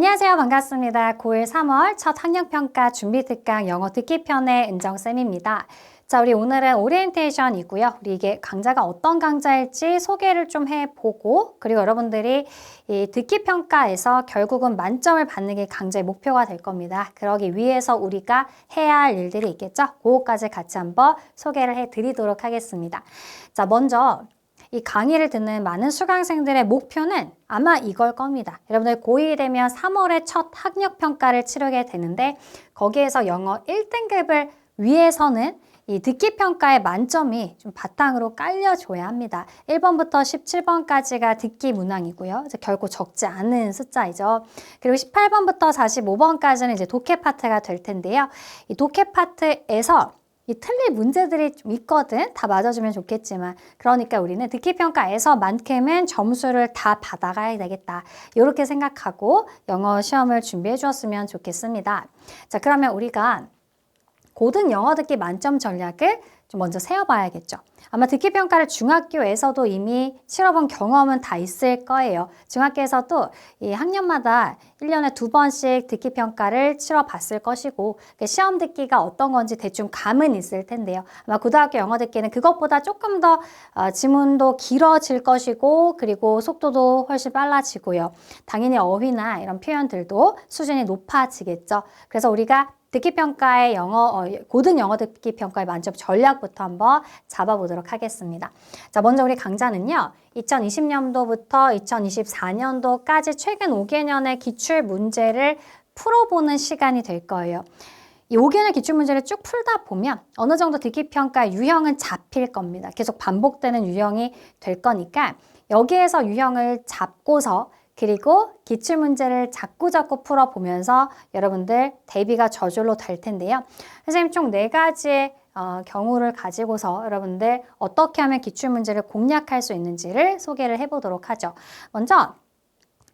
안녕하세요. 반갑습니다. 고1 3월 첫 학력평가 준비특강 영어 듣기편의 은정쌤입니다. 자, 우리 오늘은 오리엔테이션이고요. 우리 이게 강좌가 어떤 강좌일지 소개를 좀 해보고, 그리고 여러분들이 이 듣기평가에서 결국은 만점을 받는 게 강좌의 목표가 될 겁니다. 그러기 위해서 우리가 해야 할 일들이 있겠죠? 그거까지 같이 한번 소개를 해드리도록 하겠습니다. 자, 먼저 이 강의를 듣는 많은 수강생들의 목표는 아마 이걸 겁니다. 여러분들 고1이 되면 3월에 첫 학력평가를 치르게 되는데 거기에서 영어 1등급을 위해서는 이 듣기평가의 만점이 좀 바탕으로 깔려줘야 합니다. 1번부터 17번까지가 듣기 문항이고요. 이제 결코 적지 않은 숫자이죠. 그리고 18번부터 45번까지는 이제 독해 파트가 될 텐데요. 이 독해 파트에서 이 틀릴 문제들이 좀 있거든. 다 맞아주면 좋겠지만 그러니까 우리는 듣기평가에서만큼은 점수를 다 받아가야 되겠다. 이렇게 생각하고 영어 시험을 준비해 주었으면 좋겠습니다. 자, 그러면 우리가 고등 영어 듣기 만점 전략을 좀 먼저 세워봐야겠죠. 아마 듣기평가를 중학교에서도 이미 치러본 경험은 다 있을 거예요. 중학교에서도 이 학년마다 1년에 2번씩 듣기평가를 치러봤을 것이고 시험 듣기가 어떤 건지 대충 감은 있을 텐데요. 아마 고등학교 영어 듣기는 그것보다 조금 더 지문도 길어질 것이고 그리고 속도도 훨씬 빨라지고요. 당연히 어휘나 이런 표현들도 수준이 높아지겠죠. 그래서 우리가 듣기평가의 고등 영어 듣기평가의 만점 전략부터 한번 잡아보도록 하겠습니다. 자, 먼저 우리 강좌는요, 2020년도부터 2024년도까지 최근 5개년의 기출 문제를 풀어보는 시간이 될 거예요. 이 5개년 기출 문제를 쭉 풀다 보면 어느 정도 듣기평가 유형은 잡힐 겁니다. 계속 반복되는 유형이 될 거니까 여기에서 유형을 잡고서 그리고 기출문제를 자꾸자꾸 풀어보면서 여러분들 대비가 저절로 될 텐데요. 선생님 총 4가지의 경우를 가지고서 여러분들 어떻게 하면 기출문제를 공략할 수 있는지를 소개를 해보도록 하죠. 먼저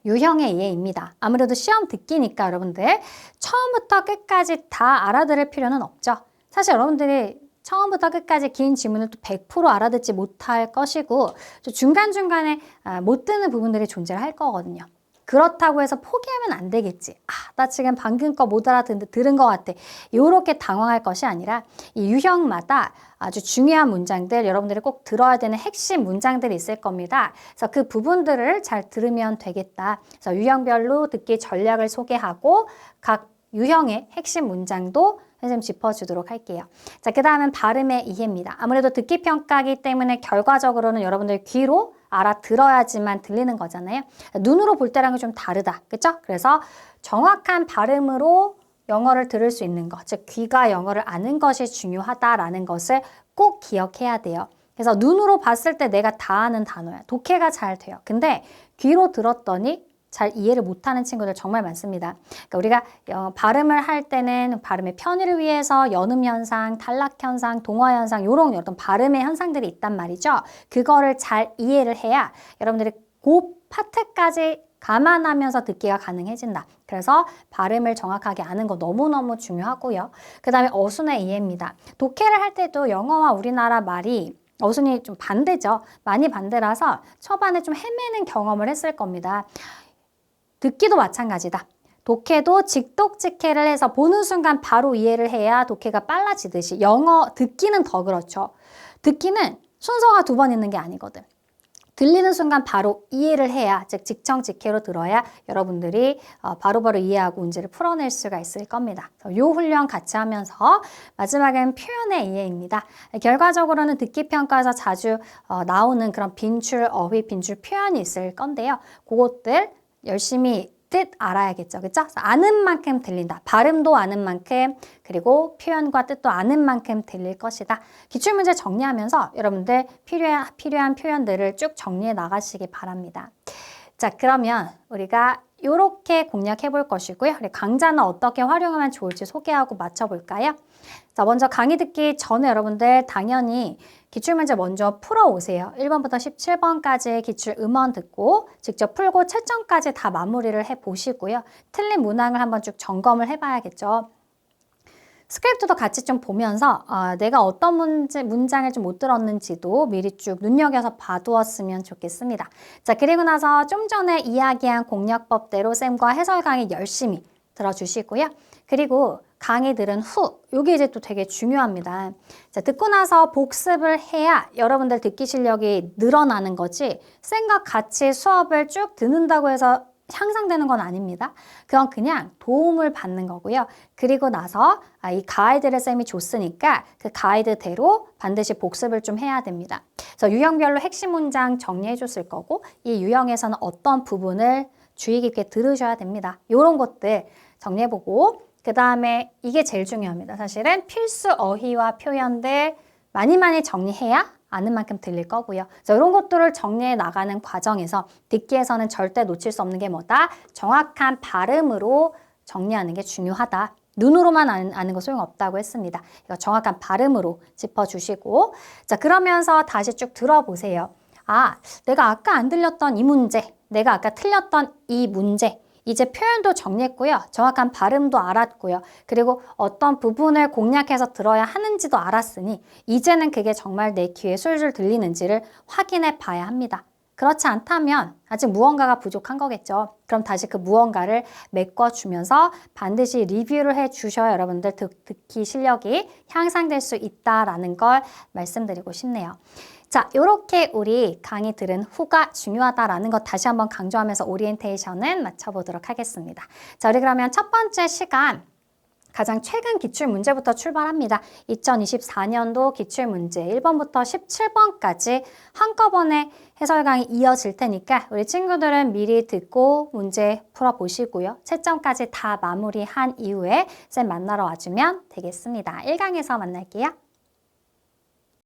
유형의 이해입니다. 아무래도 시험 듣기니까 여러분들 처음부터 끝까지 다 알아들을 필요는 없죠. 사실 여러분들이 처음부터 끝까지 긴 지문을 또 100% 알아듣지 못할 것이고 중간중간에 못 듣는 부분들이 존재할 거거든요. 그렇다고 해서 포기하면 안 되겠지. 나 지금 방금 거 못 들은 것 같아. 이렇게 당황할 것이 아니라 이 유형마다 아주 중요한 문장들, 여러분들이 꼭 들어야 되는 핵심 문장들이 있을 겁니다. 그래서 그 부분들을 잘 들으면 되겠다. 그래서 유형별로 듣기 전략을 소개하고 각 유형의 핵심 문장도 선생님 짚어주도록 할게요. 자, 그 다음은 발음의 이해입니다. 아무래도 듣기평가이기 때문에 결과적으로는 여러분들 귀로 알아들어야지만 들리는 거잖아요. 눈으로 볼 때랑은 좀 다르다. 그쵸? 그래서 정확한 발음으로 영어를 들을 수 있는 것, 즉 귀가 영어를 아는 것이 중요하다라는 것을 꼭 기억해야 돼요. 그래서 눈으로 봤을 때 내가 다 아는 단어야. 독해가 잘 돼요. 근데 귀로 들었더니 잘 이해를 못하는 친구들 정말 많습니다. 그러니까 우리가 발음을 할 때는 발음의 편의를 위해서 연음현상, 탈락현상, 동화현상 이런 어떤 발음의 현상들이 있단 말이죠. 그거를 잘 이해를 해야 여러분들이 그 파트까지 감안하면서 듣기가 가능해진다. 그래서 발음을 정확하게 아는 거 너무너무 중요하고요. 그 다음에 어순의 이해입니다. 독해를 할 때도 영어와 우리나라 말이 어순이 좀 반대죠. 많이 반대라서 초반에 좀 헤매는 경험을 했을 겁니다. 듣기도 마찬가지다. 독해도 직독직해를 해서 보는 순간 바로 이해를 해야 독해가 빨라지듯이 영어 듣기는 더 그렇죠. 듣기는 순서가 2번 있는 게 아니거든. 들리는 순간 바로 이해를 해야, 즉 직청직해로 들어야 여러분들이 바로바로 이해하고 문제를 풀어낼 수가 있을 겁니다. 이 훈련 같이 하면서 마지막엔 표현의 이해입니다. 결과적으로는 듣기평가에서 자주 나오는 그런 빈줄, 어휘, 빈줄 표현이 있을 건데요. 그것들 열심히 뜻 알아야겠죠. 그쵸? 아는 만큼 들린다. 발음도 아는 만큼 그리고 표현과 뜻도 아는 만큼 들릴 것이다. 기출문제 정리하면서 여러분들 필요한 표현들을 쭉 정리해 나가시기 바랍니다. 자, 그러면 우리가 이렇게 공략해 볼 것이고요. 우리 강좌는 어떻게 활용하면 좋을지 소개하고 맞춰볼까요? 자, 먼저 강의 듣기 전에 여러분들 당연히 기출문제 먼저 풀어오세요. 1번부터 17번까지 기출 음원 듣고 직접 풀고 채점까지 다 마무리를 해보시고요. 틀린 문항을 한번 쭉 점검을 해봐야겠죠. 스크립트도 같이 좀 보면서 내가 어떤 문장을 좀 못 들었는지도 미리 쭉 눈여겨서 봐두었으면 좋겠습니다. 자, 그리고 나서 좀 전에 이야기한 공략법대로 쌤과 해설 강의 열심히 들어주시고요. 그리고 강의 들은 후, 이게 이제 또 되게 중요합니다. 자, 듣고 나서 복습을 해야 여러분들 듣기 실력이 늘어나는 거지 쌤과 같이 수업을 쭉 듣는다고 해서 향상되는 건 아닙니다. 그건 그냥 도움을 받는 거고요. 그리고 나서 이 가이드를 쌤이 줬으니까 그 가이드대로 반드시 복습을 좀 해야 됩니다. 그래서 유형별로 핵심 문장 정리해 줬을 거고 이 유형에서는 어떤 부분을 주의 깊게 들으셔야 됩니다. 이런 것들 정리해보고 그 다음에 이게 제일 중요합니다. 사실은 필수 어휘와 표현들 많이 정리해야 아는 만큼 들릴 거고요. 그래서 이런 것들을 정리해 나가는 과정에서 듣기에서는 절대 놓칠 수 없는 게 뭐다? 정확한 발음으로 정리하는 게 중요하다. 눈으로만 아는 거 소용없다고 했습니다. 이거 정확한 발음으로 짚어주시고 자 그러면서 다시 쭉 들어보세요. 내가 아까 안 들렸던 이 문제, 내가 아까 틀렸던 이 문제 이제 표현도 정리했고요. 정확한 발음도 알았고요. 그리고 어떤 부분을 공략해서 들어야 하는지도 알았으니 이제는 그게 정말 내 귀에 술술 들리는지를 확인해 봐야 합니다. 그렇지 않다면 아직 무언가가 부족한 거겠죠. 그럼 다시 그 무언가를 메꿔주면서 반드시 리뷰를 해주셔야 여러분들 듣기 실력이 향상될 수 있다라는 걸 말씀드리고 싶네요. 자, 이렇게 우리 강의 들은 후가 중요하다라는 것 다시 한번 강조하면서 오리엔테이션은 마쳐보도록 하겠습니다. 자, 우리 그러면 첫 번째 시간 가장 최근 기출문제부터 출발합니다. 2024년도 기출문제 1번부터 17번까지 한꺼번에 해설 강의 이어질 테니까 우리 친구들은 미리 듣고 문제 풀어보시고요. 채점까지 다 마무리한 이후에 쌤 만나러 와주면 되겠습니다. 1강에서 만날게요.